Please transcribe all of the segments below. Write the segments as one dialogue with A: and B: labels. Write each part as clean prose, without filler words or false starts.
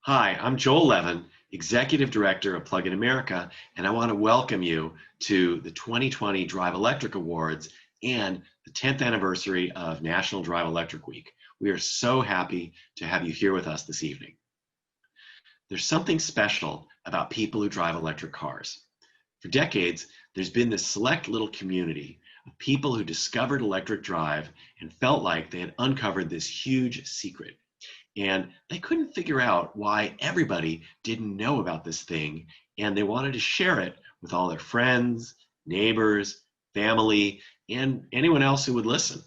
A: Hi, I'm Joel Levin, Executive Director of Plug-in America, and I want to welcome you to the 2020 Drive Electric Awards and the 10th anniversary of National Drive Electric Week. We are so happy to have you here with us this evening. There's something special about people who drive electric cars. For decades, there's been this select little community of people who discovered electric drive and felt like they had uncovered this huge secret. And they couldn't figure out why everybody didn't know about this thing, and they wanted to share it with all their friends, neighbors, family, and anyone else who would listen.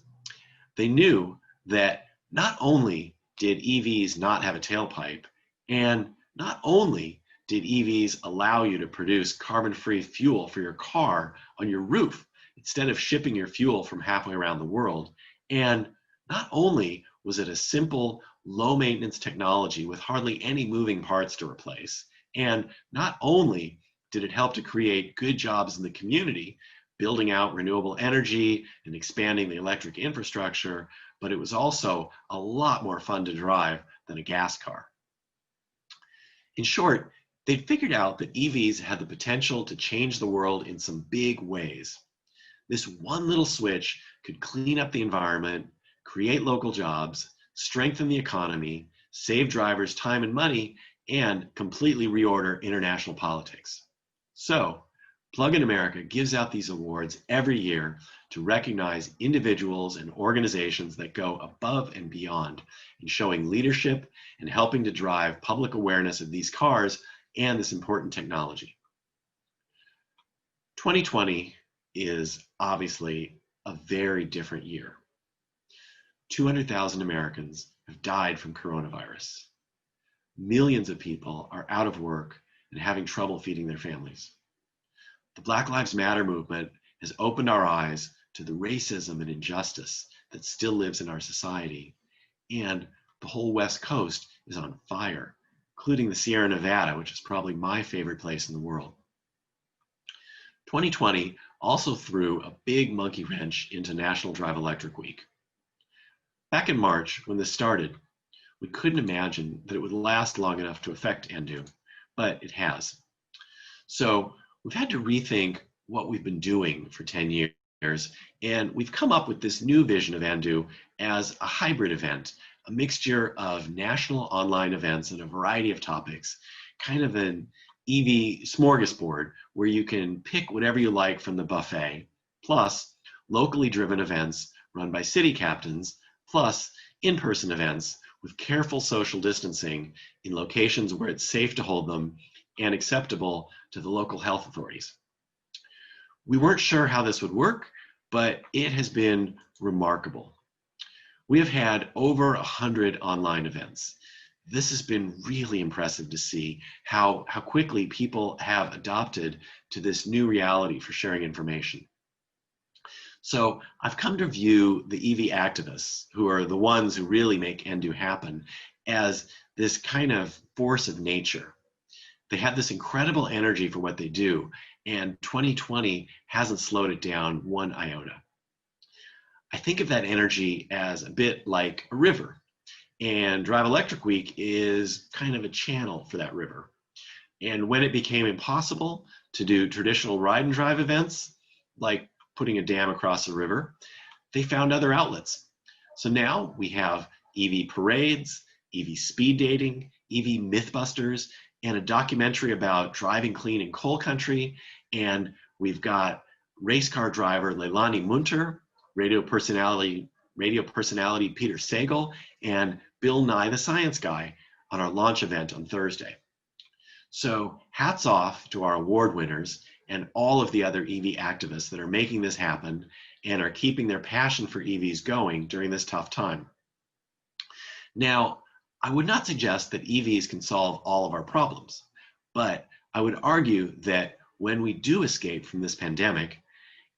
A: They knew that not only did EVs not have a tailpipe, and not only did EVs allow you to produce carbon-free fuel for your car on your roof instead of shipping your fuel from halfway around the world, and not only was it a simple, low-maintenance technology with hardly any moving parts to replace, and not only did it help to create good jobs in the community, building out renewable energy and expanding the electric infrastructure, but it was also a lot more fun to drive than a gas car. In short, they'd figured out that EVs had the potential to change the world in some big ways. This one little switch could clean up the environment, create local jobs, strengthen the economy, save drivers time and money, and completely reorder international politics. So, Plug-in America gives out these awards every year to recognize individuals and organizations that go above and beyond in showing leadership and helping to drive public awareness of these cars and this important technology. 2020 is obviously a very different year. 200,000 Americans have died from coronavirus. Millions of people are out of work and having trouble feeding their families. The Black Lives Matter movement has opened our eyes to the racism and injustice that still lives in our society, and the whole West Coast is on fire, including the Sierra Nevada, which is probably my favorite place in the world. 2020 also threw a big monkey wrench into National Drive Electric Week. Back in March, when this started, we couldn't imagine that it would last long enough to affect Endu, but it has. So we've had to rethink what we've been doing for 10 years, and we've come up with this new vision of Endu as a hybrid event, a mixture of national online events and a variety of topics, kind of an EV smorgasbord where you can pick whatever you like from the buffet, plus locally driven events run by city captains, plus in-person events with careful social distancing in locations where it's safe to hold them and acceptable to the local health authorities. We weren't sure how this would work, but it has been remarkable. We have had over 100 online events. This has been really impressive to see how quickly people have adopted to this new reality for sharing information. So I've come to view the EV activists, who are the ones who really make Endu happen, as this kind of force of nature. They have this incredible energy for what they do, and 2020 hasn't slowed it down one iota. I think of that energy as a bit like a river, and Drive Electric Week is kind of a channel for that river. And when it became impossible to do traditional ride and drive events, like putting a dam across a river, they found other outlets. So now we have EV parades, EV speed dating, EV mythbusters, and a documentary about driving clean in coal country. And we've got race car driver Leilani Munter, radio personality Peter Sagal, and Bill Nye the Science Guy on our launch event on Thursday. So hats off to our award winners and all of the other EV activists that are making this happen and are keeping their passion for EVs going during this tough time. Now, I would not suggest that EVs can solve all of our problems, but I would argue that when we do escape from this pandemic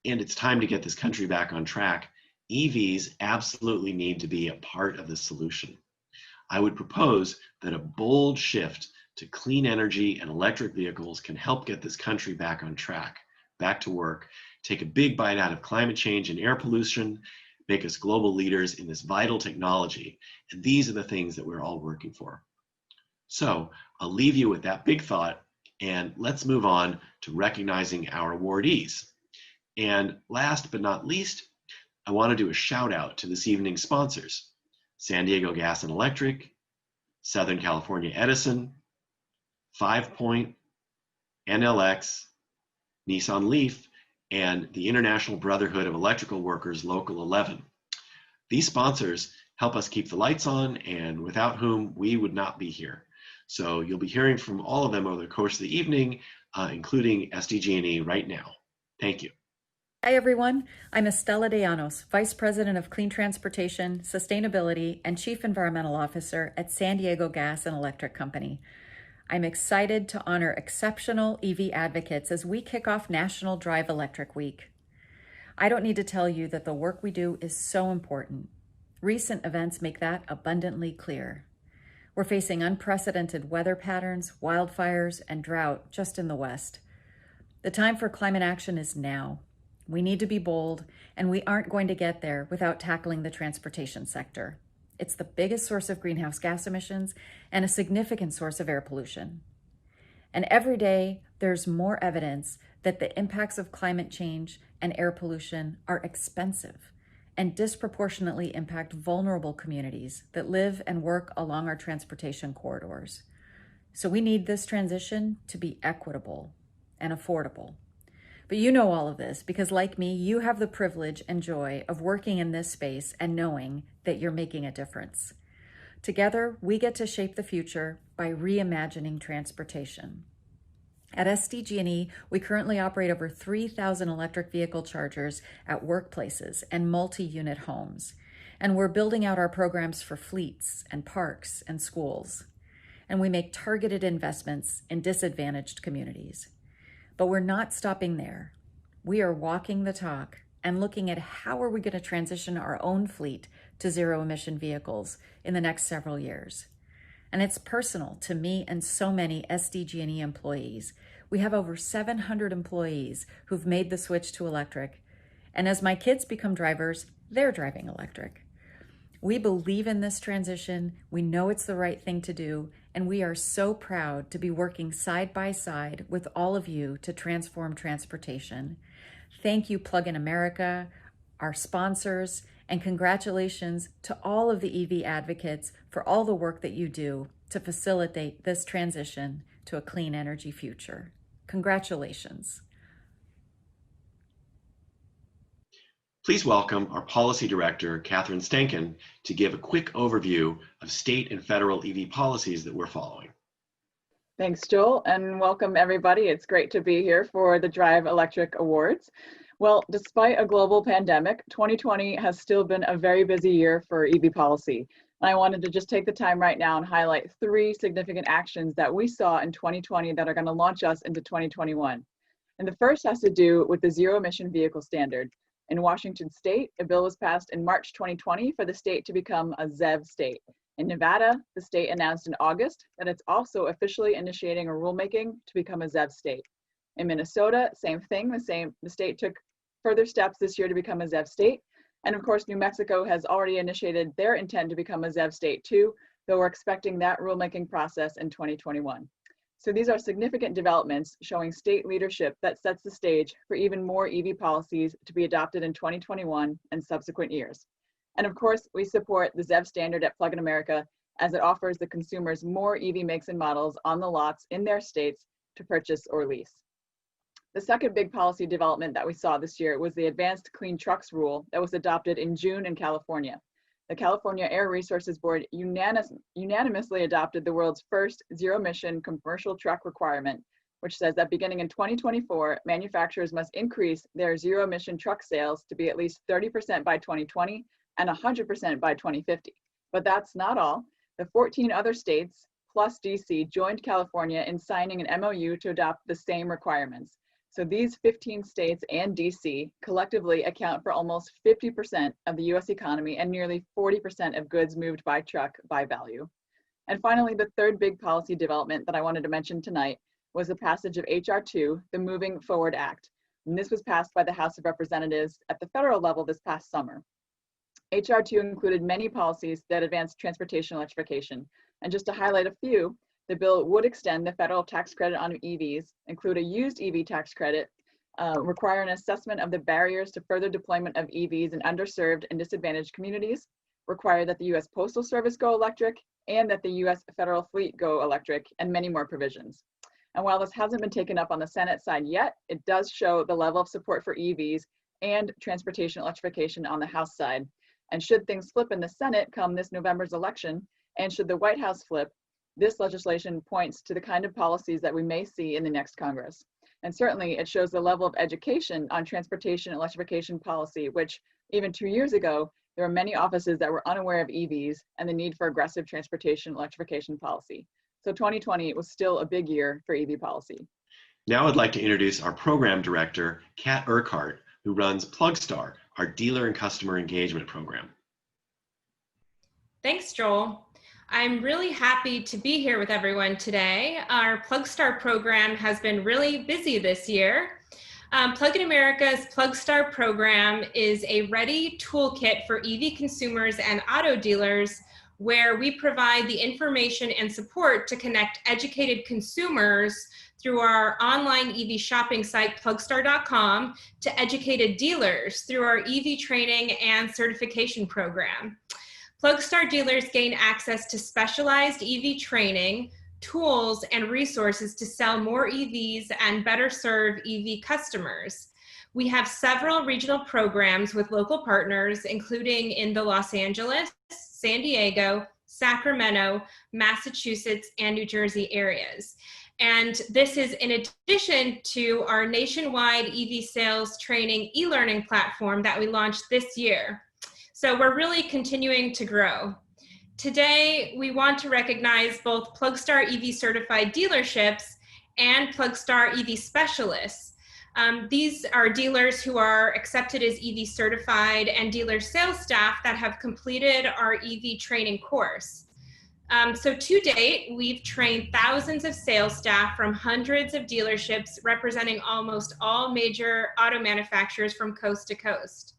A: and it's time to get this country back on track, EVs absolutely need to be a part of the solution. I would propose that a bold shift to clean energy and electric vehicles can help get this country back on track, back to work, take a big bite out of climate change and air pollution, make us global leaders in this vital technology. And these are the things that we're all working for. So I'll leave you with that big thought, and let's move on to recognizing our awardees. And last but not least, I want to do a shout out to this evening's sponsors: San Diego Gas and Electric, Southern California Edison, 5 Point, NLX, Nissan Leaf, and the International Brotherhood of Electrical Workers Local 11. These sponsors help us keep the lights on, and without whom we would not be here. So you'll be hearing from all of them over the course of the evening, including SDG&E right now. Thank you.
B: Hi everyone, I'm Estela de Llanos, Vice President of Clean Transportation, Sustainability, and Chief Environmental Officer at San Diego Gas and Electric Company. I'm excited to honor exceptional EV advocates as we kick off National Drive Electric Week. I don't need to tell you that the work we do is so important. Recent events make that abundantly clear. We're facing unprecedented weather patterns, wildfires, and drought just in the West. The time for climate action is now. We need to be bold, and we aren't going to get there without tackling the transportation sector. It's the biggest source of greenhouse gas emissions and a significant source of air pollution. And every day, there's more evidence that the impacts of climate change and air pollution are expensive and disproportionately impact vulnerable communities that live and work along our transportation corridors. So we need this transition to be equitable and affordable. But you know all of this because, like me, you have the privilege and joy of working in this space and knowing that you're making a difference. Together, we get to shape the future by reimagining transportation. At SDG&E, we currently operate over 3,000 electric vehicle chargers at workplaces and multi-unit homes. And we're building out our programs for fleets and parks and schools. And we make targeted investments in disadvantaged communities. But we're not stopping there. We are walking the talk and looking at how are we going to transition our own fleet to zero-emission vehicles in the next several years. And it's personal to me and so many SDG&E employees. We have over 700 employees who've made the switch to electric. And as my kids become drivers, they're driving electric. We believe in this transition. We know it's the right thing to do. And we are so proud to be working side by side with all of you to transform transportation. Thank you, Plug in America, our sponsors, and congratulations to all of the EV advocates for all the work that you do to facilitate this transition to a clean energy future. Congratulations.
A: Please welcome our Policy Director, Catherine Stenkin, to give a quick overview of state and federal EV policies that we're following.
C: Thanks, Joel, and welcome everybody. It's great to be here for the Drive Electric Awards. Well, despite a global pandemic, 2020 has still been a very busy year for EV policy. And I wanted to just take the time right now and highlight 3 significant actions that we saw in 2020 that are going to launch us into 2021. And the first has to do with the Zero Emission Vehicle Standard. In Washington State, a bill was passed in March 2020 for the state to become a ZEV state. In Nevada, the state announced in August that it's also officially initiating a rulemaking to become a ZEV state. In Minnesota, same thing, the state took further steps this year to become a ZEV state. And of course, New Mexico has already initiated their intent to become a ZEV state too, though we're expecting that rulemaking process in 2021. So these are significant developments showing state leadership that sets the stage for even more EV policies to be adopted in 2021 and subsequent years. And of course, we support the ZEV standard at Plug in America as it offers the consumers more EV makes and models on the lots in their states to purchase or lease. The second big policy development that we saw this year was the Advanced Clean Trucks rule that was adopted in June in California. The California Air Resources Board unanimously adopted the world's first zero-emission commercial truck requirement, which says that beginning in 2024, manufacturers must increase their zero-emission truck sales to be at least 30% by 2020 and 100% by 2050. But that's not all. The 14 other states, plus DC, joined California in signing an MOU to adopt the same requirements. So these 15 states and DC collectively account for almost 50% of the US economy and nearly 40% of goods moved by truck by value. And finally, the third big policy development that I wanted to mention tonight was the passage of HR 2, the Moving Forward Act. And this was passed by the House of Representatives at the federal level this past summer. HR 2 included many policies that advanced transportation electrification. And just to highlight a few, The bill would extend the federal tax credit on EVs, include a used EV tax credit, require an assessment of the barriers to further deployment of EVs in underserved and disadvantaged communities, require that the U.S. Postal Service go electric, and that the U.S. federal fleet go electric, and many more provisions. And while this hasn't been taken up on the Senate side yet, it does show the level of support for EVs and transportation electrification on the House side. And should things flip in the Senate come this November's election, and should the White House flip, this legislation points to the kind of policies that we may see in the next Congress. And certainly it shows the level of education on transportation electrification policy, which even 2 years ago, there were many offices that were unaware of EVs and the need for aggressive transportation electrification policy. So 2020 was still a big year for EV policy.
A: Now I'd like to introduce our program director, Kat Urquhart, who runs PlugStar, our dealer and customer engagement program.
D: Thanks, Joel. I'm really happy to be here with everyone today. Our PlugStar program has been really busy this year. Plug in America's PlugStar program is a ready toolkit for EV consumers and auto dealers where we provide the information and support to connect educated consumers through our online EV shopping site, plugstar.com, to educated dealers through our EV training and certification program. PlugStar dealers gain access to specialized EV training, tools, and resources to sell more EVs and better serve EV customers. We have several regional programs with local partners, including in the Los Angeles, San Diego, Sacramento, Massachusetts, and New Jersey areas. And this is in addition to our nationwide EV sales training e-learning platform that we launched this year. So we're really continuing to grow. Today, we want to recognize both PlugStar EV certified dealerships and PlugStar EV specialists. These are dealers who are accepted as EV certified and dealer sales staff that have completed our EV training course. So to date, we've trained thousands of sales staff from hundreds of dealerships representing almost all major auto manufacturers from coast to coast.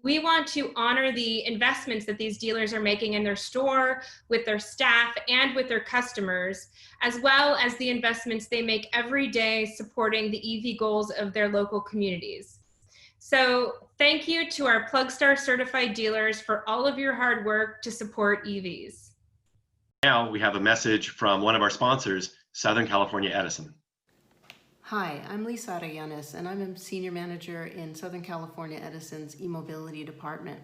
D: We want to honor the investments that these dealers are making in their store, with their staff, and with their customers, as well as the investments they make every day supporting the EV goals of their local communities. So thank you to our PlugStar certified dealers for all of your hard work to support EVs.
A: Now we have a message from one of our sponsors, Southern California Edison.
E: Hi, I'm Lisa Arellanes, and I'm a Senior Manager in Southern California Edison's e-mobility department.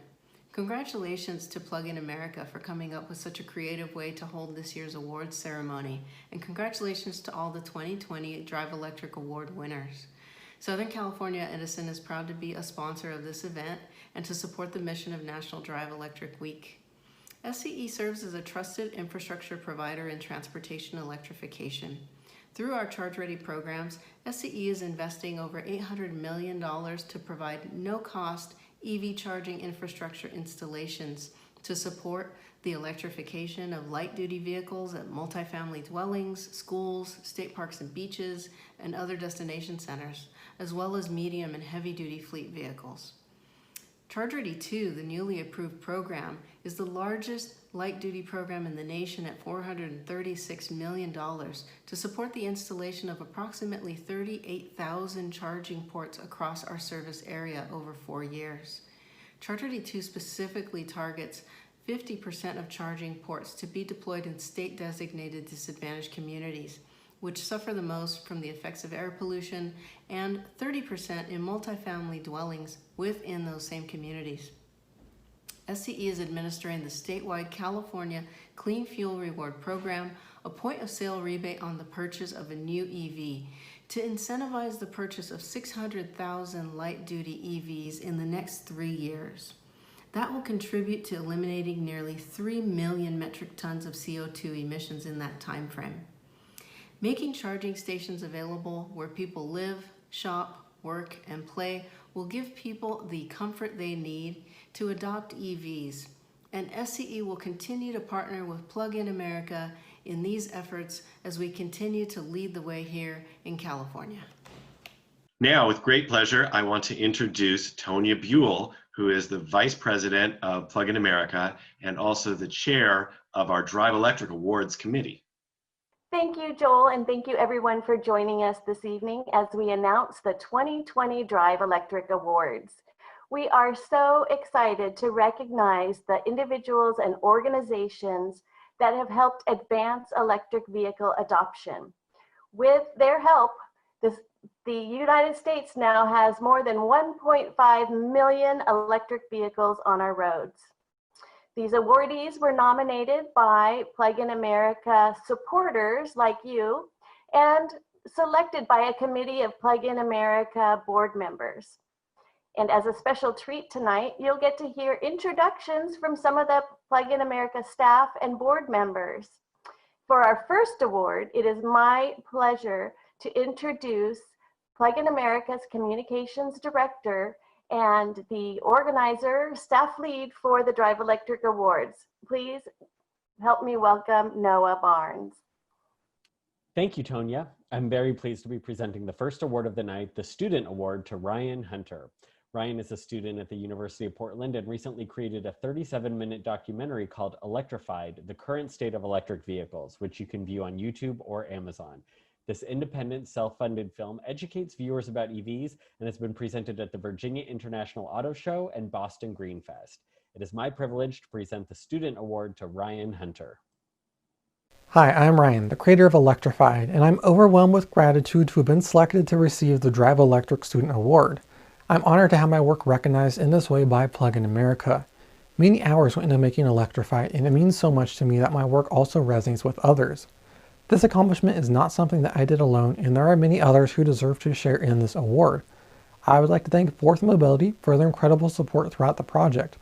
E: Congratulations to Plug in America for coming up with such a creative way to hold this year's awards ceremony, and congratulations to all the 2020 Drive Electric Award winners. Southern California Edison is proud to be a sponsor of this event and to support the mission of National Drive Electric Week. SCE serves as a trusted infrastructure provider in transportation electrification. Through our Charge Ready programs, SCE is investing over $800 million to provide no-cost EV charging infrastructure installations to support the electrification of light-duty vehicles at multifamily dwellings, schools, state parks and beaches, and other destination centers, as well as medium and heavy-duty fleet vehicles. Charge Ready 2, the newly approved program, is the largest light-duty program in the nation at $436 million to support the installation of approximately 38,000 charging ports across our service area over 4 years. Charge Ready 2 specifically targets 50% of charging ports to be deployed in state-designated disadvantaged communities, which suffer the most from the effects of air pollution, and 30% in multifamily dwellings within those same communities. SCE is administering the statewide California Clean Fuel Reward Program, a point-of-sale rebate on the purchase of a new EV, to incentivize the purchase of 600,000 light-duty EVs in the next 3 years. That will contribute to eliminating nearly 3 million metric tons of CO2 emissions in that time frame. Making charging stations available where people live, shop, work, and play will give people the comfort they need to adopt EVs, and SCE will continue to partner with Plug in America in these efforts as we continue to lead the way here in California.
A: Now, with great pleasure, I want to introduce Tonya Buell, who is the Vice President of Plug in America and also the Chair of our Drive Electric Awards Committee.
F: Thank you, Joel, and thank you everyone for joining us this evening as we announce the 2020 Drive Electric Awards. We are so excited to recognize the individuals and organizations that have helped advance electric vehicle adoption. With their help, the United States now has more than 1.5 million electric vehicles on our roads. These awardees were nominated by Plug-in America supporters like you and selected by a committee of Plug-in America board members. And as a special treat tonight, you'll get to hear introductions from some of the Plug-in America staff and board members. For our first award, it is my pleasure to introduce Plug-in America's Communications Director and the organizer, staff lead for the Drive Electric Awards. Please help me welcome Noah Barnes.
G: Thank you, Tonya. I'm very pleased to be presenting the first award of the night, the Student Award, to Ryan Hunter. Ryan is a student at the University of Portland and recently created a 37-minute documentary called Electrified, The Current State of Electric Vehicles, which you can view on YouTube or Amazon. This independent, self-funded film educates viewers about EVs and has been presented at the Virginia International Auto Show and Boston Green Fest. It is my privilege to present the Student Award to Ryan Hunter.
H: Hi, I'm Ryan, the creator of Electrified, and I'm overwhelmed with gratitude to have been selected to receive the Drive Electric Student Award. I'm honored to have my work recognized in this way by Plug-in America. Many hours went into making Electrified, and it means so much to me that my work also resonates with others. This accomplishment is not something that I did alone, and there are many others who deserve to share in this award. I would like to thank Fourth Mobility for their incredible support throughout the project.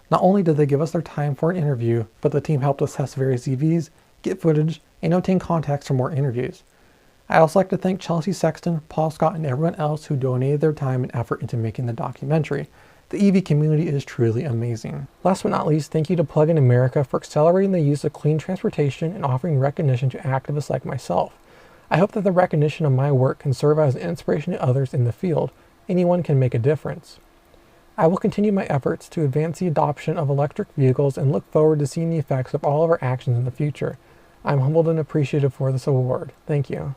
H: Not only did they give us their time for an interview, but the team helped us test various EVs, get footage, and obtain contacts for more interviews. I'd also like to thank Chelsea Sexton, Paul Scott, and everyone else who donated their time and effort into making the documentary. The EV community is truly amazing. Last but not least, thank you to Plug-in America for accelerating the use of clean transportation and offering recognition to activists like myself. I hope that the recognition of my work can serve as an inspiration to others in the field. Anyone can make a difference. I will continue my efforts to advance the adoption of electric vehicles and look forward to seeing the effects of all of our actions in the future. I'm humbled and appreciative for this award. Thank you.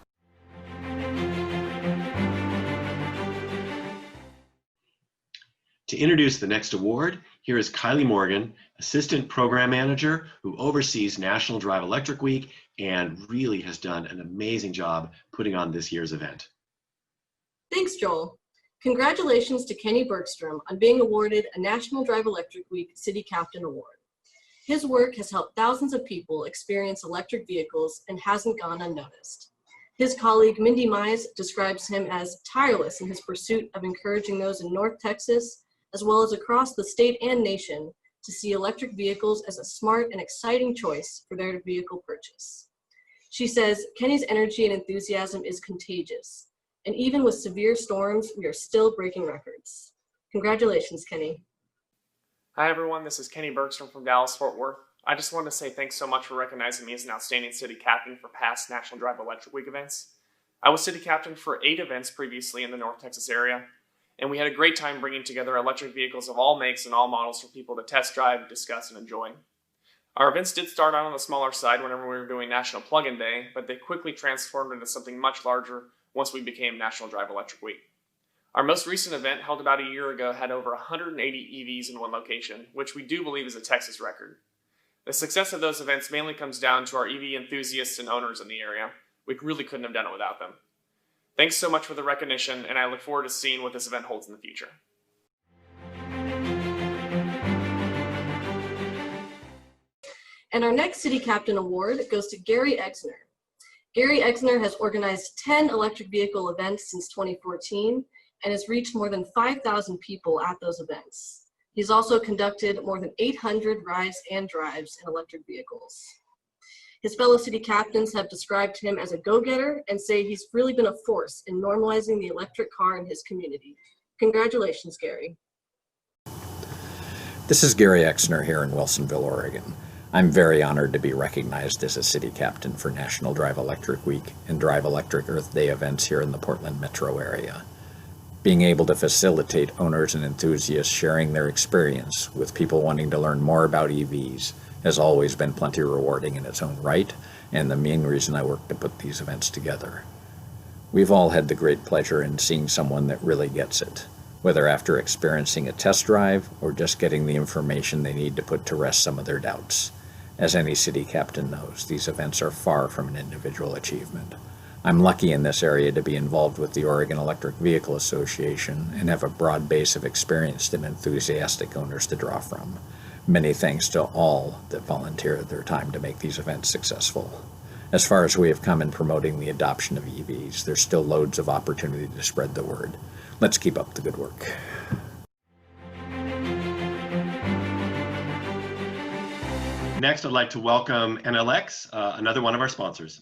A: To introduce the next award, here is Kylie Morgan, Assistant Program Manager who oversees National Drive Electric Week and really has done an amazing job putting on this year's event.
I: Thanks, Joel. Congratulations to Kenny Bergstrom on being awarded a National Drive Electric Week City Captain Award. His work has helped thousands of people experience electric vehicles and hasn't gone unnoticed. His colleague Mindy Mize describes him as tireless in his pursuit of encouraging those in North Texas, as well as across the state and nation, to see electric vehicles as a smart and exciting choice for their vehicle purchase. She says, Kenny's energy and enthusiasm is contagious, and even with severe storms, we are still breaking records. Congratulations, Kenny.
J: Hi everyone, this is Kenny Bergstrom from Dallas-Fort Worth. I just wanted to say thanks so much for recognizing me as an outstanding city captain for past National Drive Electric Week events. I was city captain for 8 events previously in the North Texas area, and we had a great time bringing together electric vehicles of all makes and all models for people to test drive, discuss, and enjoy. Our events did start out on the smaller side whenever we were doing National Plug-in Day, but they quickly transformed into something much larger once we became National Drive Electric Week. Our most recent event, held about a year ago, had over 180 EVs in one location, which we do believe is a Texas record. The success of those events mainly comes down to our EV enthusiasts and owners in the area. We really couldn't have done it without them. Thanks so much for the recognition, and I look forward to seeing what this event holds in the future.
I: And our next City Captain Award goes to Gary Exner. Gary Exner has organized 10 electric vehicle events since 2014 and has reached more than 5,000 people at those events. He's also conducted more than 800 rides and drives in electric vehicles. His fellow city captains have described him as a go-getter and say he's really been a force in normalizing the electric car in his community. Congratulations, Gary.
K: This is Gary Exner here in Wilsonville, Oregon. I'm very honored to be recognized as a city captain for National Drive Electric Week and Drive Electric Earth Day events here in the Portland metro area. Being able to facilitate owners and enthusiasts sharing their experience with people wanting to learn more about EVs has always been plenty rewarding in its own right, and the main reason I work to put these events together. We've all had the great pleasure in seeing someone that really gets it, whether after experiencing a test drive or just getting the information they need to put to rest some of their doubts. As any city captain knows, these events are far from an individual achievement. I'm lucky in this area to be involved with the Oregon Electric Vehicle Association and have a broad base of experienced and enthusiastic owners to draw from. Many thanks to all that volunteer their time to make these events successful. As far as we have come in promoting the adoption of EVs, there's still loads of opportunity to spread the word. Let's keep up the good work.
A: Next, I'd like to welcome NLX, another one of our sponsors.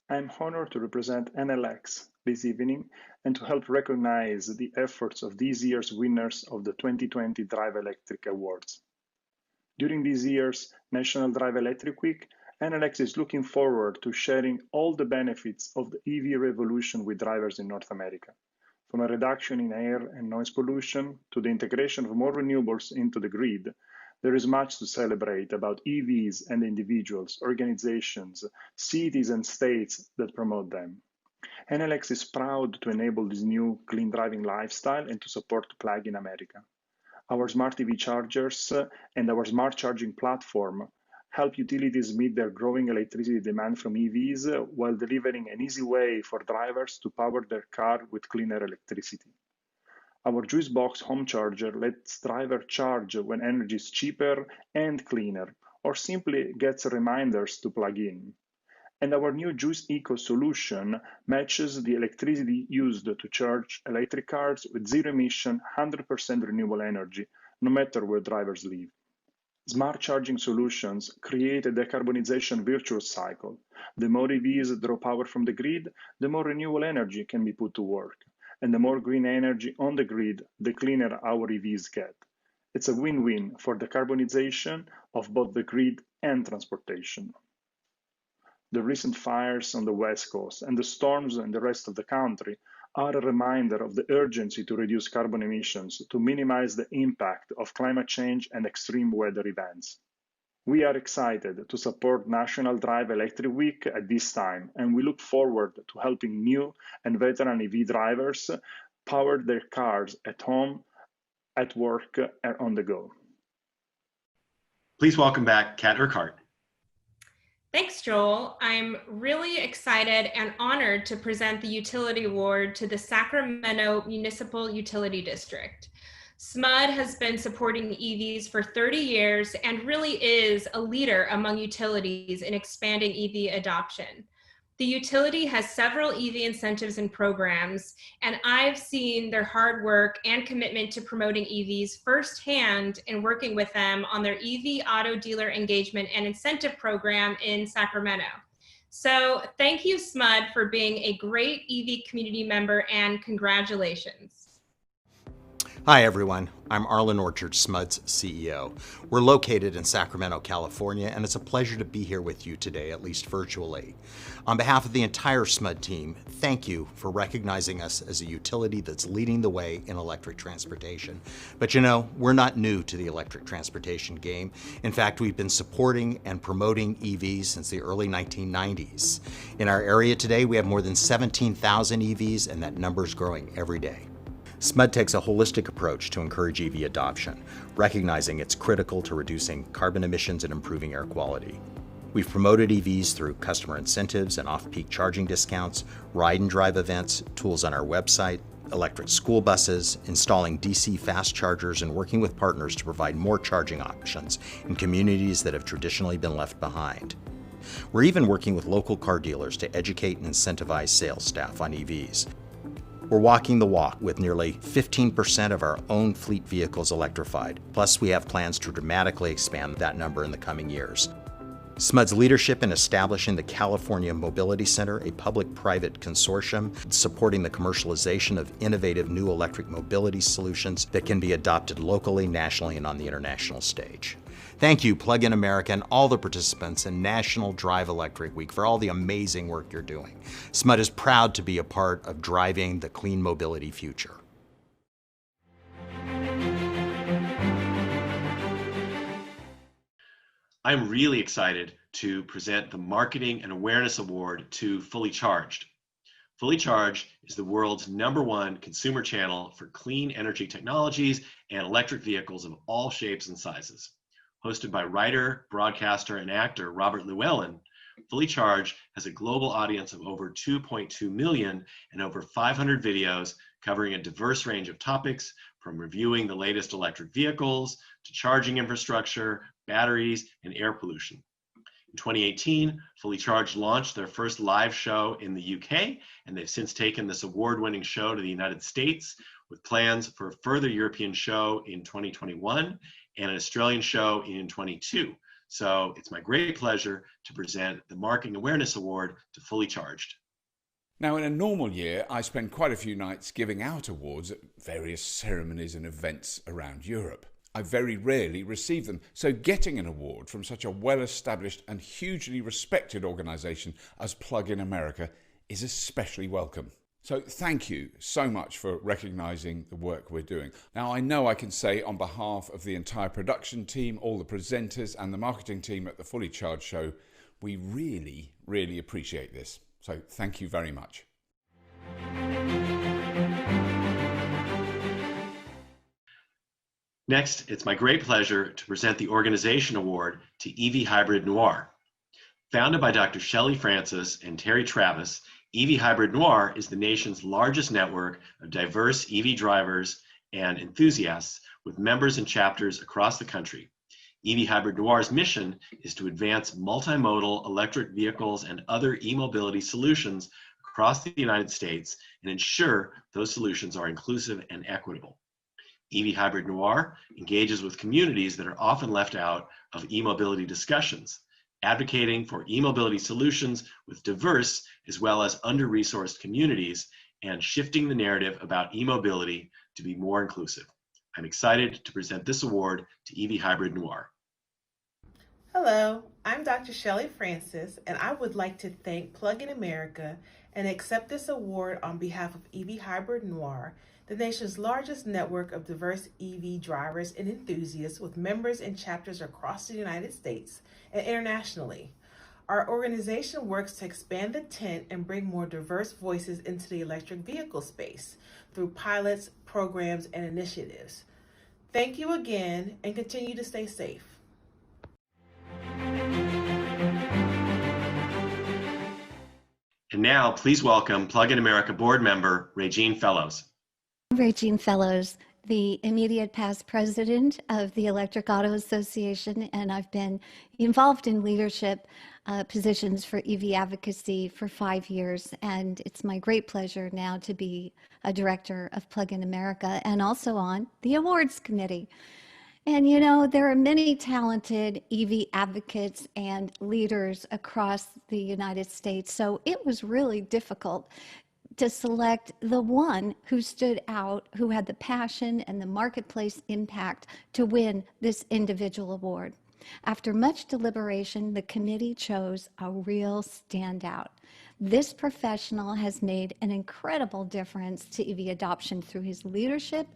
L: I'm honored to represent NLX this evening and to help recognize the efforts of this year's winners of the 2020 Drive Electric Awards. During this year's National Drive Electric Week, NLX is looking forward to sharing all the benefits of the EV revolution with drivers in North America, from a reduction in air and noise pollution to the integration of more renewables into the grid. There is much to celebrate about EVs and the individuals, organizations, cities, and states that promote them. NLX is proud to enable this new clean driving lifestyle and to support Plug in America. Our smart EV chargers and our smart charging platform help utilities meet their growing electricity demand from EVs while delivering an easy way for drivers to power their car with cleaner electricity. Our JuiceBox home charger lets drivers charge when energy is cheaper and cleaner, or simply gets reminders to plug in. And our new Juice Eco solution matches the electricity used to charge electric cars with zero-emission, 100% renewable energy, no matter where drivers live. Smart charging solutions create a decarbonization virtuous cycle. The more EVs draw power from the grid, the more renewable energy can be put to work. And the more green energy on the grid, the cleaner our EVs get. It's a win-win for decarbonization of both the grid and transportation. The recent fires on the West Coast and the storms in the rest of the country are a reminder of the urgency to reduce carbon emissions to minimize the impact of climate change and extreme weather events. We are excited to support National Drive Electric Week at this time, and we look forward to helping new and veteran EV drivers power their cars at home, at work, and on the go.
A: Please welcome back Kat Urquhart.
D: Thanks, Joel. I'm really excited and honored to present the Utility Award to the Sacramento Municipal Utility District. Smud has been supporting EVs for 30 years and really is a leader among utilities in expanding EV adoption. The utility has several EV incentives and programs, and I've seen their hard work and commitment to promoting EVs firsthand in working with them on their EV auto dealer engagement and incentive program in Sacramento. So thank you, Smud, for being a great EV community member, and congratulations.
M: Hi everyone, I'm Arlen Orchard, Smud's CEO. We're located in Sacramento, California, and it's a pleasure to be here with you today, at least virtually. On behalf of the entire Smud team, thank you for recognizing us as a utility that's leading the way in electric transportation. But you know, we're not new to the electric transportation game. In fact, we've been supporting and promoting EVs since the early 1990s. In our area today, we have more than 17,000 EVs, and that number's growing every day. Smud takes a holistic approach to encourage EV adoption, recognizing it's critical to reducing carbon emissions and improving air quality. We've promoted EVs through customer incentives and off-peak charging discounts, ride and drive events, tools on our website, electric school buses, installing DC fast chargers, and working with partners to provide more charging options in communities that have traditionally been left behind. We're even working with local car dealers to educate and incentivize sales staff on EVs. We're walking the walk with nearly 15% of our own fleet vehicles electrified. Plus, we have plans to dramatically expand that number in the coming years. Smud's leadership in establishing the California Mobility Center, a public-private consortium supporting the commercialization of innovative new electric mobility solutions that can be adopted locally, nationally, and on the international stage. Thank you, Plug in America, and all the participants in National Drive Electric Week for all the amazing work you're doing. Smud is proud to be a part of driving the clean mobility future.
A: I'm really excited to present the Marketing and Awareness Award to Fully Charged. Fully Charged is the world's #1 consumer channel for clean energy technologies and electric vehicles of all shapes and sizes. Hosted by writer, broadcaster, and actor Robert Llewellyn, Fully Charged has a global audience of over 2.2 million and over 500 videos covering a diverse range of topics, from reviewing the latest electric vehicles to charging infrastructure, batteries, and air pollution. In 2018, Fully Charged launched their first live show in the UK, and they've since taken this award-winning show to the United States, with plans for a further European show in 2021 and an Australian show in 2022. So it's my great pleasure to present the Marketing Awareness Award to Fully Charged.
N: Now, in a normal year, I spend quite a few nights giving out awards at various ceremonies and events around Europe. I very rarely receive them, so getting an award from such a well-established and hugely respected organisation as Plug-in America is especially welcome. So thank you so much for recognising the work we're doing. Now, I know I can say on behalf of the entire production team, all the presenters and the marketing team at the Fully Charged show, we really, really appreciate this. So thank you very much.
A: Next, it's my great pleasure to present the Organization Award to Evie Hybrid Noir. Founded by Dr. Shelley Francis and Terry Travis, Evie Hybrid Noir is the nation's largest network of diverse EV drivers and enthusiasts with members and chapters across the country. Evie Hybrid Noir's mission is to advance multimodal electric vehicles and other e-mobility solutions across the United States and ensure those solutions are inclusive and equitable. Evie Hybrid Noir engages with communities that are often left out of e-mobility discussions, advocating for e-mobility solutions with diverse as well as under-resourced communities and shifting the narrative about e-mobility to be more inclusive. I'm excited to present this award to Evie Hybrid Noir.
O: Hello, I'm Dr. Shelley Francis, and I would like to thank Plug-in America and accept this award on behalf of Evie Hybrid Noir, the nation's largest network of diverse EV drivers and enthusiasts with members and chapters across the United States and internationally. Our organization works to expand the tent and bring more diverse voices into the electric vehicle space through pilots, programs, and initiatives. Thank you again, and continue to stay safe.
A: And now, please welcome Plug-in America board member, Regine Fellows.
P: Regine Fellows, the immediate past president of the Electric Auto Association, and I've been involved in leadership positions for EV advocacy for 5 years, and it's my great pleasure now to be a director of Plug-in America and also on the awards committee. And you know, there are many talented EV advocates and leaders across the United States, so it was really difficult to select the one who stood out, who had the passion and the marketplace impact to win this individual award. After much deliberation, the committee chose a real standout. This professional has made an incredible difference to EV adoption through his leadership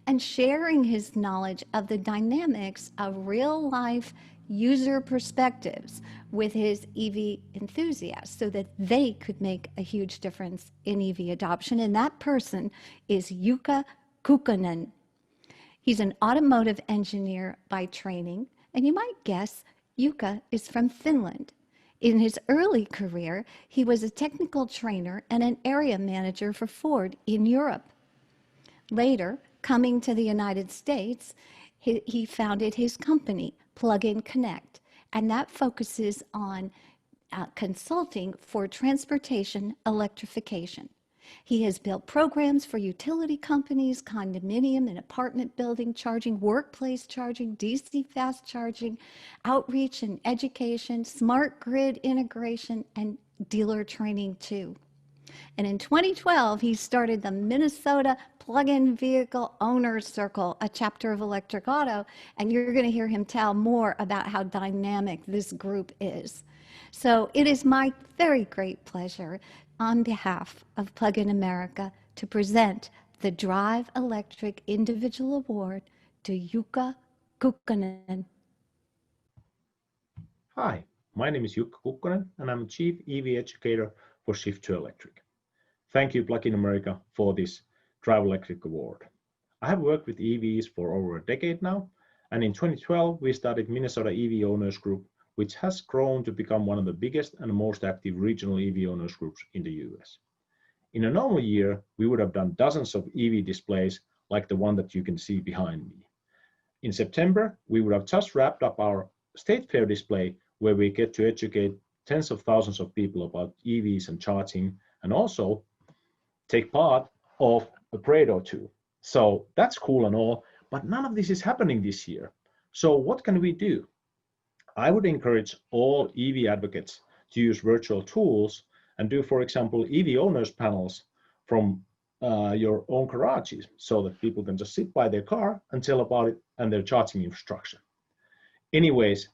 P: and sharing his knowledge of the dynamics of real-life user perspectives with his EV enthusiasts so that they could make a huge difference in EV adoption. And that person is Yuka Kukkunen. He's an automotive engineer by training, and you might guess Yuka is from Finland. In his early career, he was a technical trainer and an area manager for Ford in Europe. Later, coming to the United States, he founded his company, Plug-in Connect, and that focuses on consulting for transportation electrification. He has built programs for utility companies, condominium and apartment building charging, workplace charging, DC fast charging, outreach and education, smart grid integration, and dealer training too. And in 2012, he started the Minnesota Plug-in Vehicle Owners Circle, a chapter of Electric Auto, and you're going to hear him tell more about how dynamic this group is. So it is my very great pleasure on behalf of Plug-in America to present the Drive Electric Individual Award to Yuka Kukkunen.
Q: Hi, My name is Yuka Kukkunen, and I'm Chief EV Educator for Shift to Electric. Thank you, Plug in America, for this Drive Electric Award. I have worked with EVs for over a decade now, and in 2012, we started Minnesota EV Owners Group, which has grown to become one of the biggest and most active regional EV owners groups in the US. In a normal year, we would have done dozens of EV displays like the one that you can see behind me. In September, we would have just wrapped up our State Fair display, where we get to educate tens of thousands of people about EVs and charging, and also take part of a parade or two. So that's cool and all, but none of this is happening this year. So what can we do? I would encourage all EV advocates to use virtual tools and do, for example, EV owners panels from your own garages, so that people can just sit by their car and tell about it and their charging infrastructure. Anyways,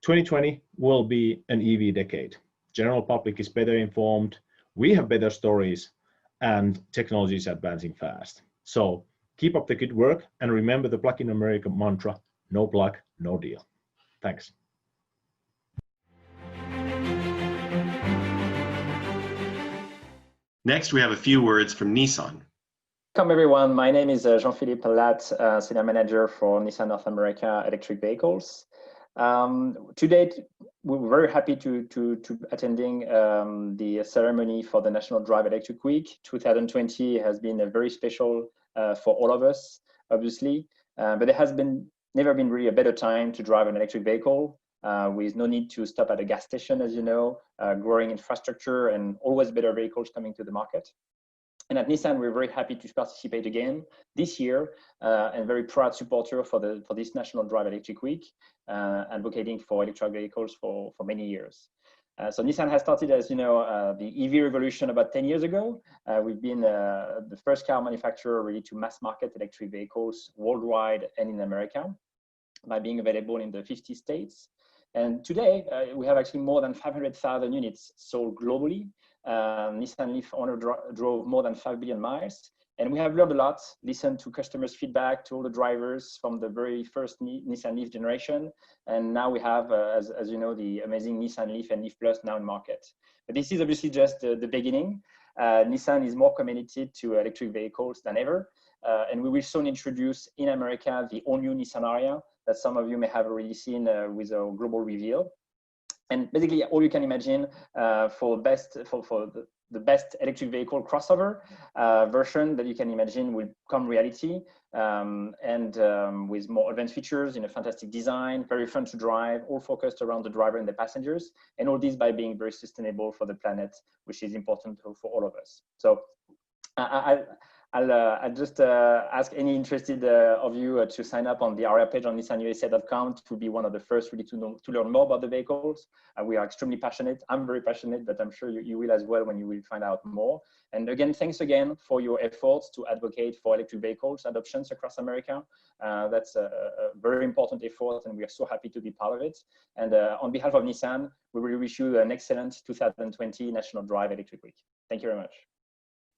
Q: 2020 will be an EV decade. General public is better informed, we have better stories, and technology is advancing fast. So keep up the good work and remember the Plug in America mantra, no plug, no deal. Thanks.
A: Next, we have a few words from Nissan.
R: Welcome everyone, my name is Jean-Philippe Latte, Senior Manager for Nissan North America Electric Vehicles. Today, we're very happy to attending the ceremony for the National Drive Electric Week. 2020 has been a very special for all of us, obviously, but there has never been really a better time to drive an electric vehicle with no need to stop at a gas station, as you know, growing infrastructure and always better vehicles coming to the market. And at Nissan, we're very happy to participate again this year and very proud supporter for this National Drive Electric Week, advocating for electric vehicles for many years. So Nissan has started, as you know, the EV revolution about 10 years ago. We've been the first car manufacturer really to mass market electric vehicles worldwide and in America by being available in the 50 states. And today, we have actually more than 500,000 units sold globally. Nissan Leaf owner drove more than 5 billion miles. And we have learned a lot, listened to customers' feedback, to all the drivers from the very first Nissan Leaf generation. And now we have, as you know, the amazing Nissan Leaf and Leaf Plus now in market. But this is obviously just the beginning. Nissan is more committed to electric vehicles than ever. And we will soon introduce in America the all-new Nissan Ariya that some of you may have already seen with a global reveal. And basically, all you can imagine for the best electric vehicle crossover version that you can imagine will come reality, and with more advanced features, fantastic design, very fun to drive, all focused around the driver and the passengers, and all this by being very sustainable for the planet, which is important for all of us. So I'll just ask any interested of you to sign up on the Ariya page on nissanusa.com to be one of the first really to learn more about the vehicles. We are extremely passionate. I'm very passionate, but I'm sure you will as well when you will find out more. And again, thanks again for your efforts to advocate for electric vehicles adoptions across America. That's a very important effort, and we are so happy to be part of it. And on behalf of Nissan, we will wish you an excellent 2020 National Drive Electric Week. Thank you very much.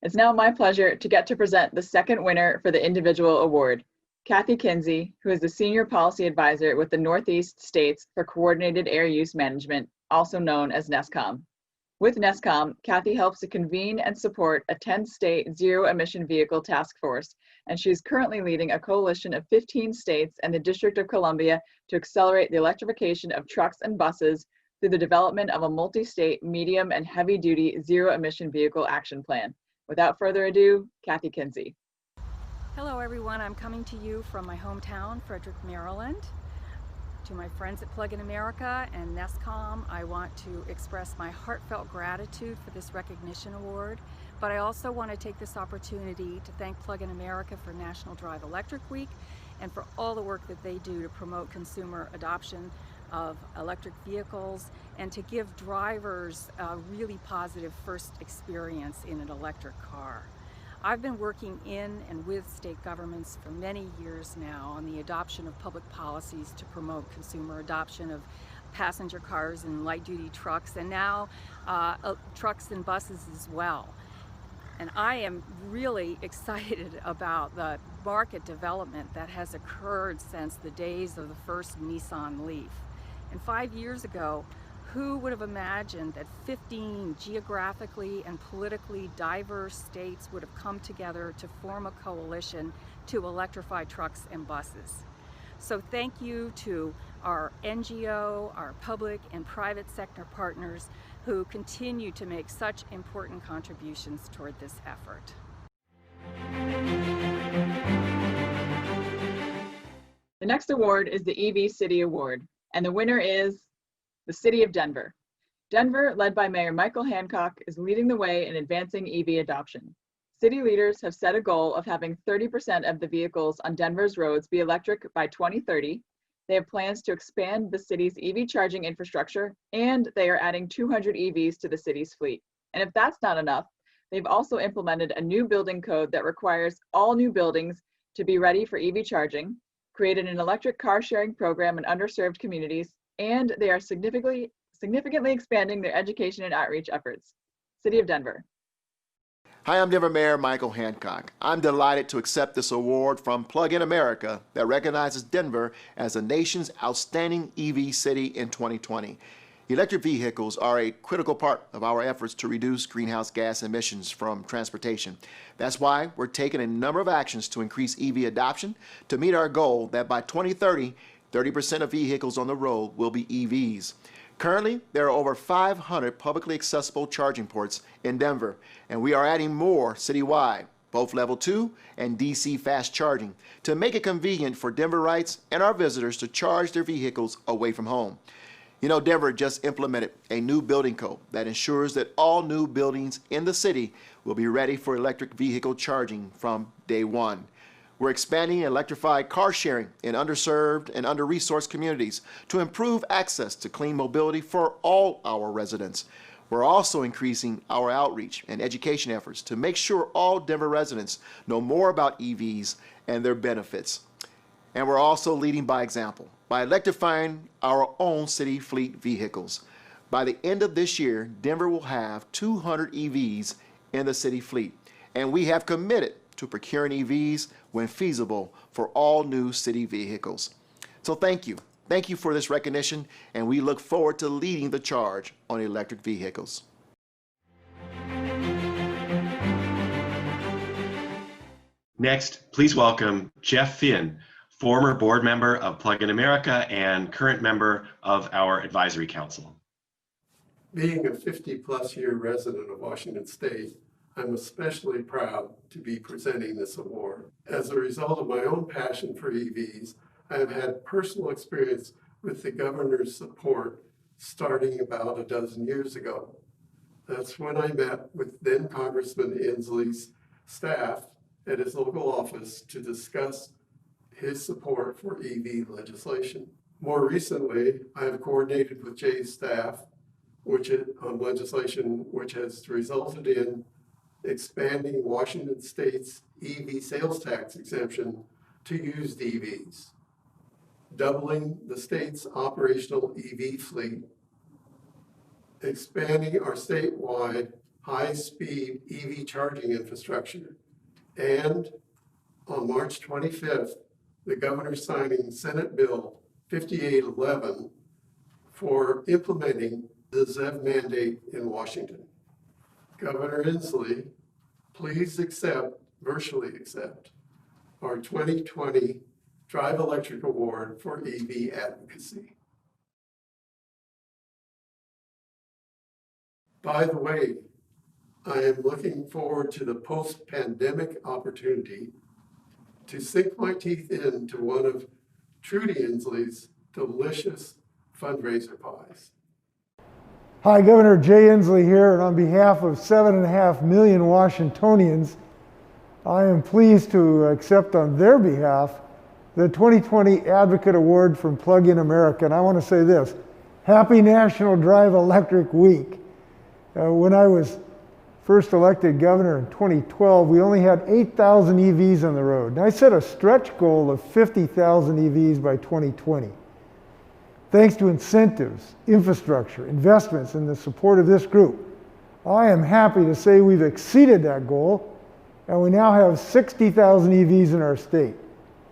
C: It's now my pleasure to get to present the second winner for the individual award, Kathy Kinsey, who is the Senior Policy Advisor with the Northeast States for Coordinated Air Use Management, also known as NESCOM. With NESCOM, Kathy helps to convene and support a 10-state zero-emission vehicle task force, and she's currently leading a coalition of 15 states and the District of Columbia to accelerate the electrification of trucks and buses through the development of a multi-state medium and heavy-duty zero-emission vehicle action plan. Without further ado, Kathy Kinsey.
S: Hello everyone, I'm coming to you from my hometown, Frederick, Maryland. To my friends at Plug in America and NESCOM, I want to express my heartfelt gratitude for this recognition award, but I also want to take this opportunity to thank Plug in America for National Drive Electric Week and for all the work that they do to promote consumer adoption of electric vehicles and to give drivers a really positive first experience in an electric car. I've been working in and with state governments for many years now on the adoption of public policies to promote consumer adoption of passenger cars and light-duty trucks, and now trucks and buses as well. And I am really excited about the market development that has occurred since the days of the first Nissan Leaf. And 5 years ago, Who would have imagined that 15 geographically and politically diverse states would have come together to form a coalition to electrify trucks and buses? So thank you to our NGO, our public and private sector partners who continue to make such important contributions toward this effort.
C: The next award is the EV City Award, and the winner is the City of Denver. Denver, led by Mayor Michael Hancock, is leading the way in advancing EV adoption. City leaders have set a goal of having 30% of the vehicles on Denver's roads be electric by 2030. They have plans to expand the city's EV charging infrastructure, and they are adding 200 EVs to the city's fleet. And if that's not enough, they've also implemented a new building code that requires all new buildings to be ready for EV charging, created an electric car sharing program in underserved communities, and they are significantly expanding their education and outreach efforts. City of Denver.
T: Hi, I'm Denver Mayor Michael Hancock. I'm delighted to accept this award from Plug in America that recognizes Denver as the nation's outstanding EV city in 2020. Electric vehicles are a critical part of our efforts to reduce greenhouse gas emissions from transportation. That's why we're taking a number of actions to increase EV adoption to meet our goal that by 2030, 30% of vehicles on the road will be EVs. Currently, there are over 500 publicly accessible charging ports in Denver, and we are adding more citywide, both level 2 and DC fast charging, to make it convenient for Denverites and our visitors to charge their vehicles away from home. You know, Denver just implemented a new building code that ensures that all new buildings in the city will be ready for electric vehicle charging from day one. We're expanding electrified car sharing in underserved and under-resourced communities to improve access to clean mobility for all our residents. We're also increasing our outreach and education efforts to make sure all Denver residents know more about EVs and their benefits. And we're also leading by example by electrifying our own city fleet vehicles. By the end of this year, Denver will have 200 EVs in the city fleet, and we have committed to procuring EVs when feasible for all new city vehicles. So thank you. Thank you for this recognition, and we look forward to leading the charge on electric vehicles.
A: Next, please welcome Jeff Finn, former board member of Plug in America and current member of our advisory council.
U: Being a 50-plus year resident of Washington State, I'm especially proud to be presenting this award. As a result of my own passion for EVs, I have had personal experience with the governor's support starting about a dozen years ago. That's when I met with then Congressman Inslee's staff at his local office to discuss his support for EV legislation. More recently, I have coordinated with Jay's staff on legislation which has resulted in expanding Washington State's EV sales tax exemption to used EVs, doubling the state's operational EV fleet, expanding our statewide high-speed EV charging infrastructure, and on March 25th, the governor signing Senate Bill 5811 for implementing the ZEV mandate in Washington. Governor Inslee, please virtually accept our 2020 Drive Electric Award for EV advocacy. By the way, I am looking forward to the post-pandemic opportunity to sink my teeth into one of Trudy Inslee's delicious fundraiser pies.
V: Hi, Governor Jay Inslee here, and on behalf of 7.5 million Washingtonians, I am pleased to accept on their behalf the 2020 Advocate Award from Plug in America. And I want to say this, Happy National Drive Electric Week. When I was first elected governor in 2012, we only had 8,000 EVs on the road. And I set a stretch goal of 50,000 EVs by 2020. Thanks to incentives, infrastructure, investments, and the support of this group, I am happy to say we've exceeded that goal, and we now have 60,000 EVs in our state.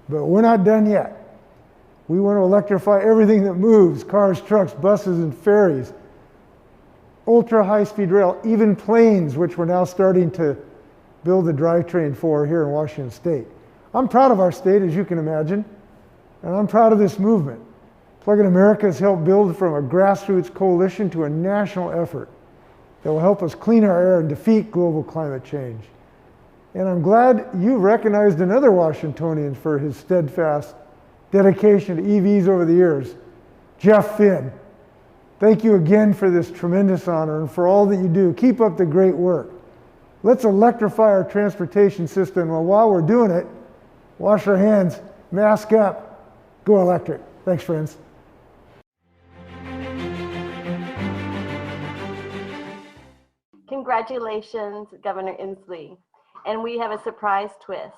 V: But we're not done yet. We want to electrify everything that moves, cars, trucks, buses, and ferries, ultra high-speed rail, even planes, which we're now starting to build a drivetrain for here in Washington State. I'm proud of our state, as you can imagine, and I'm proud of this movement. Plug-in America has helped build from a grassroots coalition to a national effort that will help us clean our air and defeat global climate change. And I'm glad you recognized another Washingtonian for his steadfast dedication to EVs over the years, Jeff Finn. Thank you again for this tremendous honor and for all that you do. Keep up the great work. Let's electrify our transportation system. And while we're doing it, wash our hands, mask up, go electric. Thanks, friends.
F: Congratulations, Governor Inslee. And we have a surprise twist.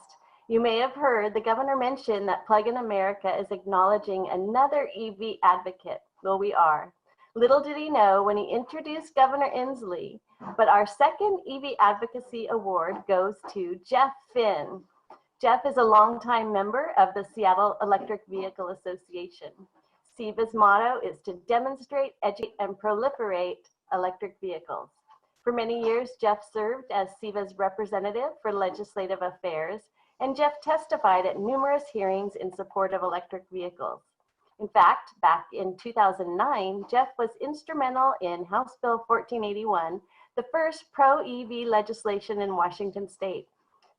F: You may have heard the governor mention that Plug-in America is acknowledging another EV advocate. Well, we are. Little did he know when he introduced Governor Inslee, but our second EV Advocacy Award goes to Jeff Finn. Jeff is a longtime member of the Seattle Electric Vehicle Association. SEVA's motto is to demonstrate, educate, and proliferate electric vehicles. For many years, Jeff served as SEVA's representative for legislative affairs, and Jeff testified at numerous hearings in support of electric vehicles. In fact, back in 2009, Jeff was instrumental in House Bill 1481, the first pro-EV legislation in Washington State.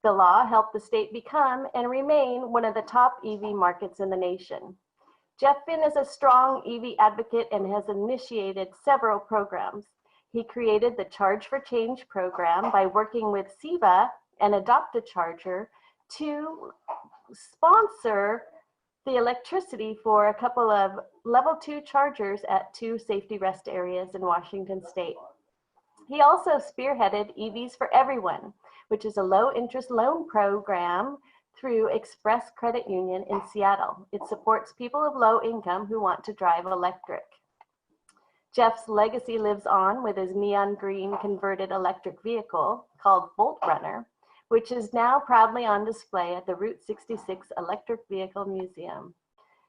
F: The law helped the state become and remain one of the top EV markets in the nation. Jeff Finn is a strong EV advocate and has initiated several programs. He created the Charge for Change program by working with SEVA and Adopt a Charger to sponsor the electricity for a couple of level 2 chargers at 2 safety rest areas in Washington State. He also spearheaded EVs for Everyone, which is a low-interest loan program through Express Credit Union in Seattle. It supports people of low income who want to drive electric. Jeff's legacy lives on with his neon green converted electric vehicle called Bolt Runner, which is now proudly on display at the Route 66 Electric Vehicle Museum.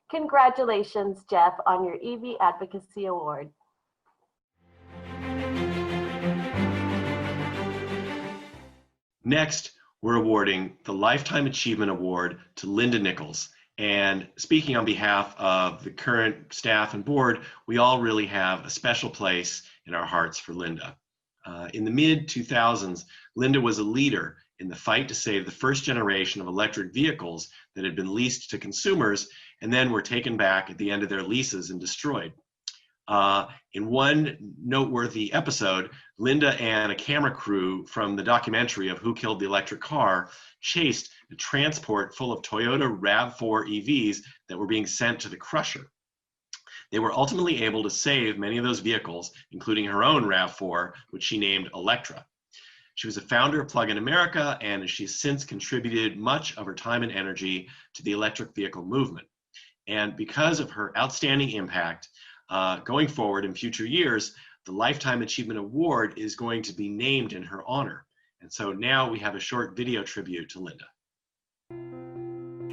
F: Congratulations, Jeff, on your EV Advocacy Award.
A: Next, we're awarding the Lifetime Achievement Award to Linda Nicholes. And speaking on behalf of the current staff and board, we all really have a special place in our hearts for Linda. In the mid-2000s, Linda was a leader in the fight to save the first generation of electric vehicles that had been leased to consumers and then were taken back at the end of their leases and destroyed. In one noteworthy episode, Linda and a camera crew from the documentary of Who Killed the Electric Car chased a transport full of Toyota RAV4 EVs that were being sent to the crusher. They were ultimately able to save many of those vehicles, including her own RAV4, which she named Electra. She was a founder of Plug-in America, and she has since contributed much of her time and energy to the electric vehicle movement. And because of her outstanding impact, going forward in future years, the Lifetime Achievement Award is going to be named in her honor. And so now we have a short video tribute to Linda.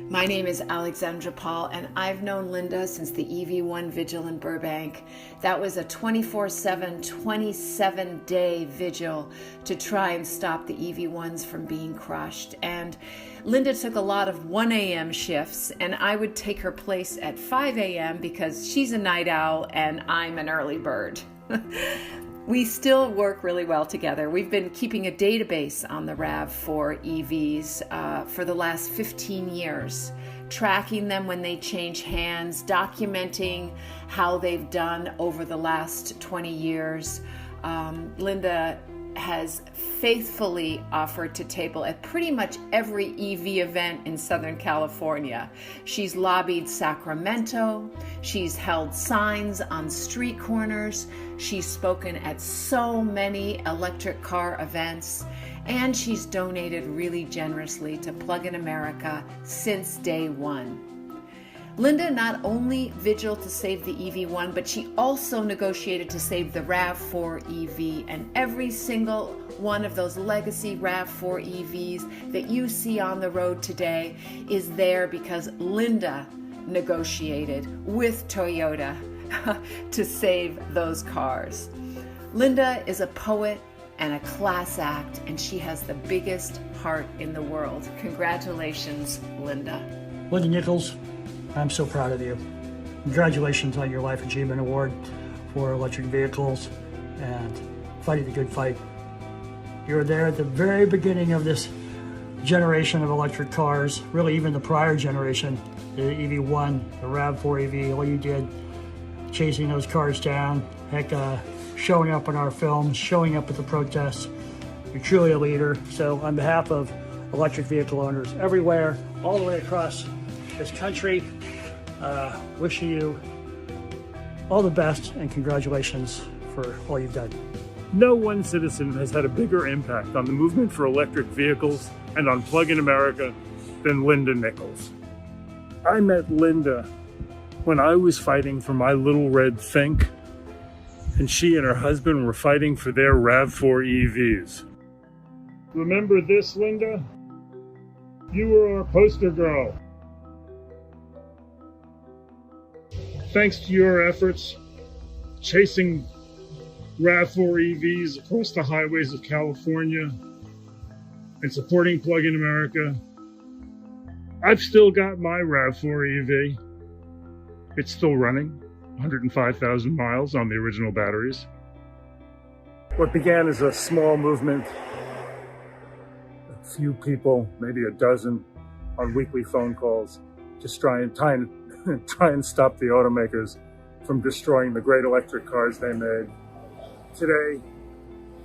B: My name is Alexandra Paul, and I've known Linda since the EV1 vigil in Burbank. That was a 24/7, 27-day vigil to try and stop the EV1s from being crushed. And Linda took a lot of 1 a.m. shifts, and I would take her place at 5 a.m. because she's a night owl and I'm an early bird. We still work really well together. We've been keeping a database on the RAV4 EVs for the last 15 years, tracking them when they change hands, documenting how they've done over the last 20 years. Linda has faithfully offered to table at pretty much every EV event in Southern California. She's lobbied Sacramento, she's held signs on street corners, she's spoken at so many electric car events, and she's donated really generously to Plug-in America since day one. Linda not only vigiled to save the EV1, but she also negotiated to save the RAV4 EV, and every single one of those legacy RAV4 EVs that you see on the road today is there because Linda negotiated with Toyota to save those cars. Linda is a poet and a class act, and she has the biggest heart in the world. Congratulations, Linda.
E: Linda Nicholes, I'm so proud of you. Congratulations on your Life Achievement Award for electric vehicles and fighting the good fight. You were there at the very beginning of this generation of electric cars, really even the prior generation, the EV1, the RAV4 EV, all you did, chasing those cars down, heck, showing up in our films, showing up at the protests. You're truly a leader. So on behalf of electric vehicle owners everywhere, all the way across this country, wishing you all the best and congratulations for all you've done.
G: No one citizen has had a bigger impact on the movement for electric vehicles and on Plug-in America than Linda Nicholes. I met Linda when I was fighting for my little red Think, and she and her husband were fighting for their RAV4 EVs. Remember this, Linda? You were our poster girl. Thanks to your efforts, chasing RAV4 EVs across the highways of California and supporting Plug-in America, I've still got my RAV4 EV. It's still running, 105,000 miles on the original batteries. What began as a small movement, a few people, maybe a dozen, on weekly phone calls, just try and stop the automakers from destroying the great electric cars they made. Today,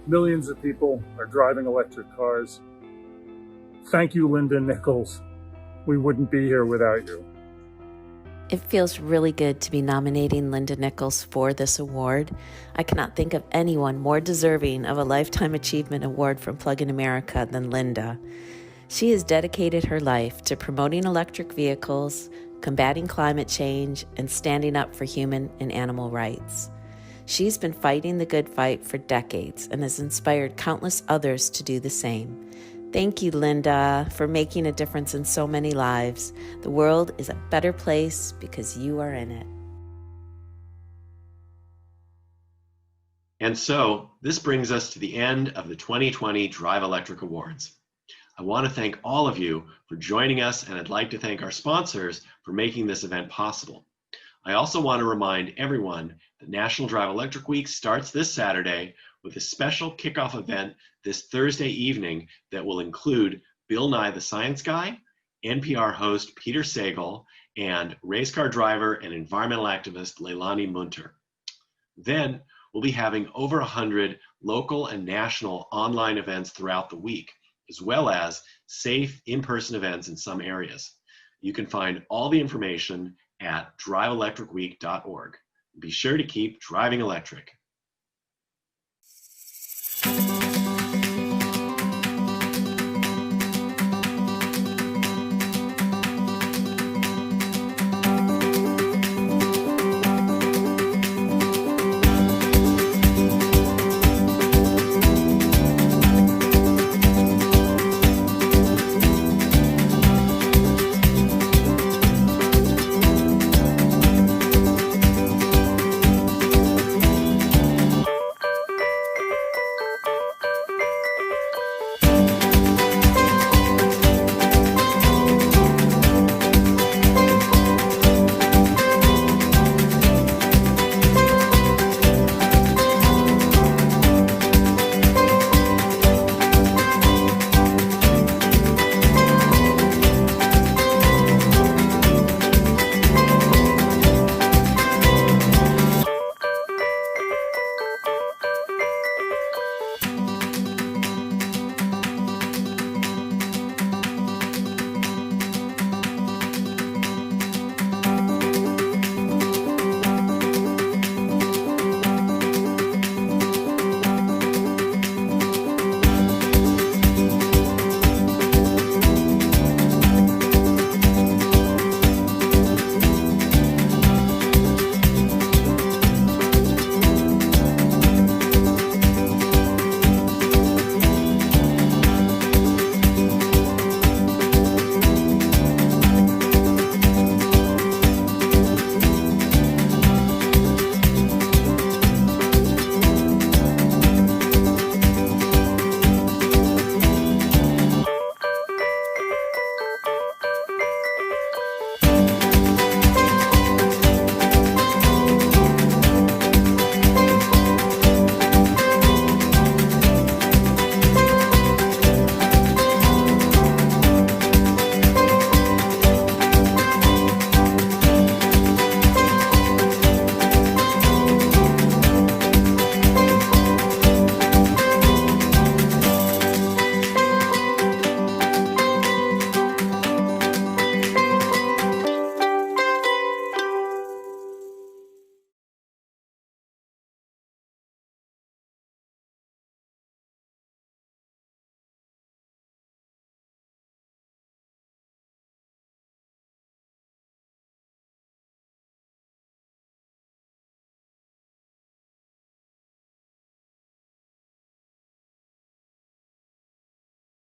G: millions of people are driving electric cars. Thank you, Linda Nicholes. We wouldn't be here without you.
W: It feels really good to be nominating Linda Nicholes for this award. I cannot think of anyone more deserving of a Lifetime Achievement Award from Plug-in America than Linda. She has dedicated her life to promoting electric vehicles, combating climate change, and standing up for human and animal rights. She's been fighting the good fight for decades and has inspired countless others to do the same. Thank you, Linda, for making a difference in so many lives. The world is a better place because you are in it.
A: And so, this brings us to the end of the 2020 Drive Electric Awards. I want to thank all of you for joining us, and I'd like to thank our sponsors for making this event possible. I also want to remind everyone that National Drive Electric Week starts this Saturday with a special kickoff event this Thursday evening that will include Bill Nye the Science Guy, NPR host Peter Sagal, and race car driver and environmental activist Leilani Munter. Then we'll be having over 100 local and national online events throughout the week, as well as safe in-person events in some areas. You can find all the information at driveelectricweek.org. Be sure to keep driving electric.